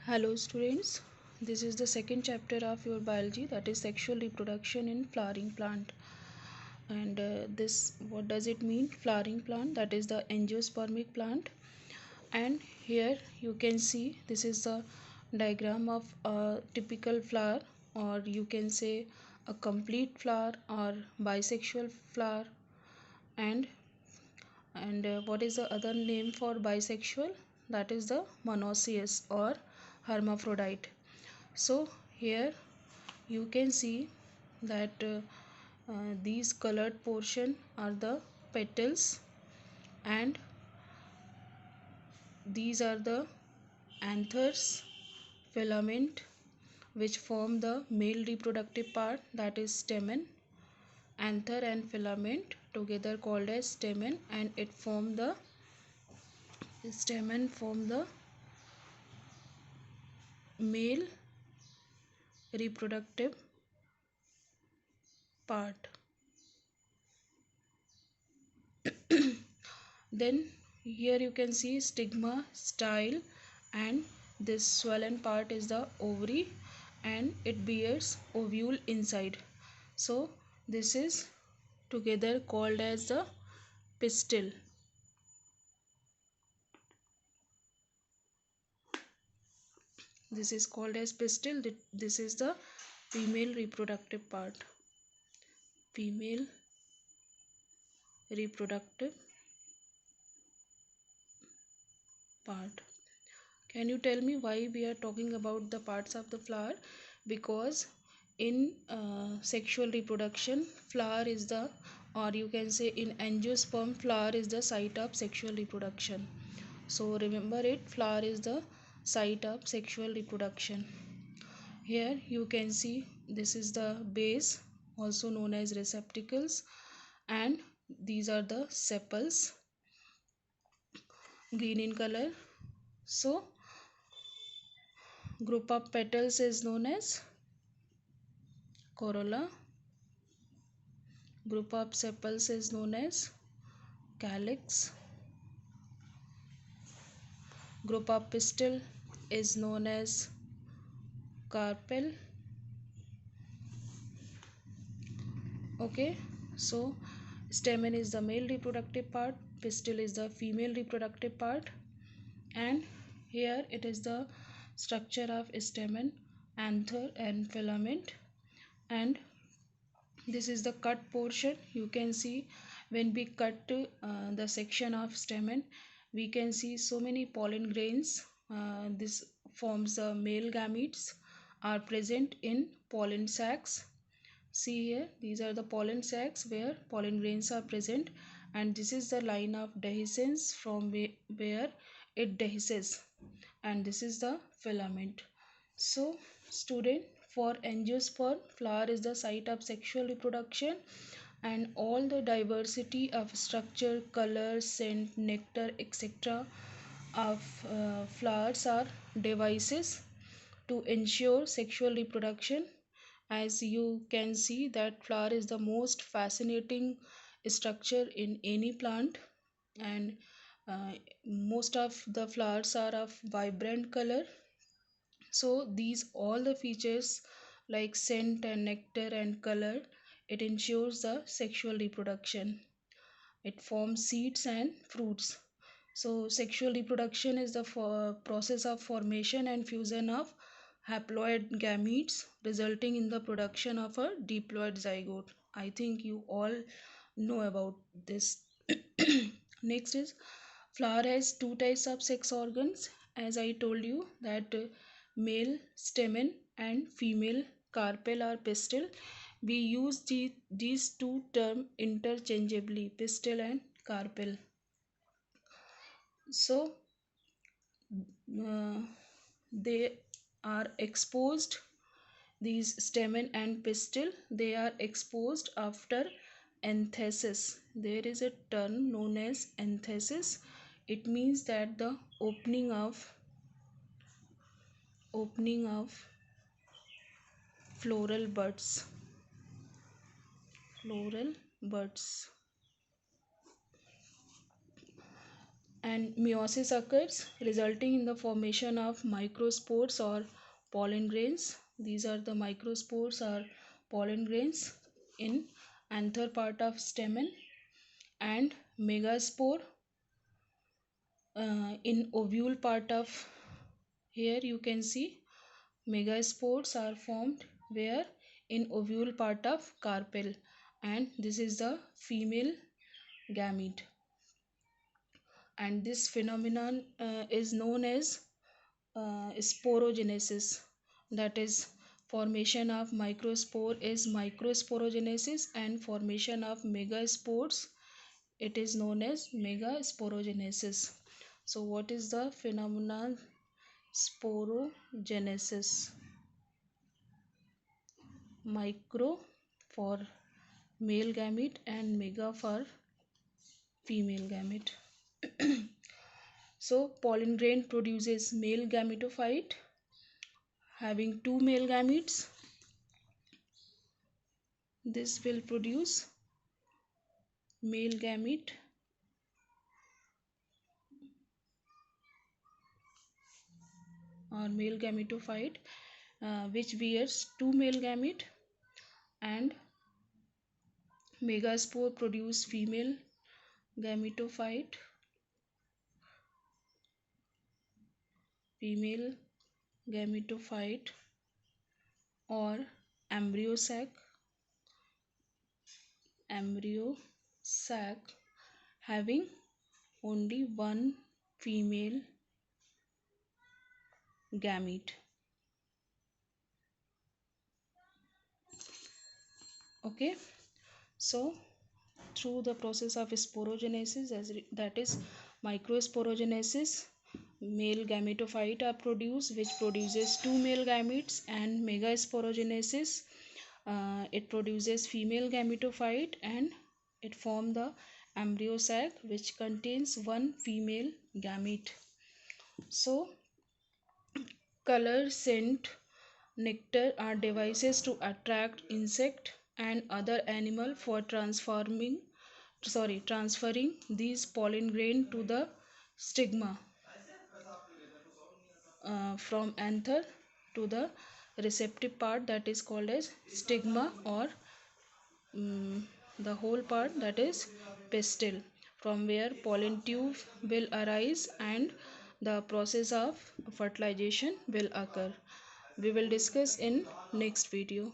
Hello students, this is the second chapter of your biology, that is sexual reproduction in flowering plant. And this, what does it mean? Flowering plant, that is the angiospermic plant. And here you can see this is the diagram of a typical flower, or you can say a complete flower or bisexual flower. And what is the other name for bisexual? That is the monoecious or hermaphrodite. So here you can see that these colored portion are the petals, and these are the anthers, filament, which form the male reproductive part, that is stamen. Anther and filament together called as stamen, and it form the stamen form the male reproductive part. Then here you can see stigma, style, and this swollen part is the ovary, and it bears ovule inside. So this is together called as the pistil. This is called as pistil. This is the female reproductive part. Female reproductive part. Can you tell me why we are talking about the parts of the flower? Because in sexual reproduction, flower is the, or you can say in angiosperm, flower is the site of sexual reproduction. So remember it, flower is the site of sexual reproduction. Here you can see this is the base, also known as receptacles, and these are the sepals, green in color. So group of petals is known as corolla. Group of sepals is known as calyx. Group of pistil is known as carpel. Okay, so stamen is the male reproductive part, pistil is the female reproductive part, and here it is the structure of stamen, anther, and filament. And this is the cut portion. You can see when we cut the section of stamen, we can see so many pollen grains. This forms the male gametes are present in pollen sacs. See here, these are the pollen sacs where pollen grains are present, and this is the line of dehiscence from where it dehisces, and this is the filament. So student, for angiosperm, flower is the site of sexual reproduction, and all the diversity of structure, color, scent, nectar, etc. of flowers are devices to ensure sexual reproduction. As you can see that flower is the most fascinating structure in any plant, and most of the flowers are of vibrant color. So these all the features like scent and nectar and color, it ensures the sexual reproduction. It forms seeds and fruits. So sexual reproduction is the process of formation and fusion of haploid gametes resulting in the production of a diploid zygote. I think you all know about this. Next is, flower has two types of sex organs, as I told you that male stamen and female carpel or pistil. We use these two terms interchangeably, pistil and carpel. So uh, they are exposed, these stamen and pistil, they are exposed after anthesis. There is a term known as anthesis. It means that the opening of floral buds. Floral buds. and meiosis occurs, resulting in the formation of microspores or pollen grains. These are the microspores or pollen grains in anther part of stamen, and megaspore in ovule part of. Here you can see megaspores are formed where in ovule part of carpel, and this is the female gamete, and this phenomenon is known as sporogenesis, that is formation of microspore is microsporogenesis, and formation of megaspores, it is known as megasporogenesis. So what is the phenomenon sporogenesis? Micro for male gamete and mega for female gamete. So pollen grain produces male gametophyte having two male gametes. This will produce male gamete or male gametophyte which bears two male gamete, and megaspore produce female gametophyte, female gametophyte or embryo sac having only one female gamete. Okay, so through the process of sporogenesis, that is microsporogenesis, male gametophyte are produced which produces two male gametes, and megasporogenesis it produces female gametophyte and it forms the embryo sac which contains one female gamete. So color, scent, nectar are devices to attract insect and other animal for transferring these pollen grain to the stigma from anther to the receptive part, that is called as stigma, or the whole part, that is pistil, from where pollen tube will arise and the process of fertilization will occur. We will discuss in next video.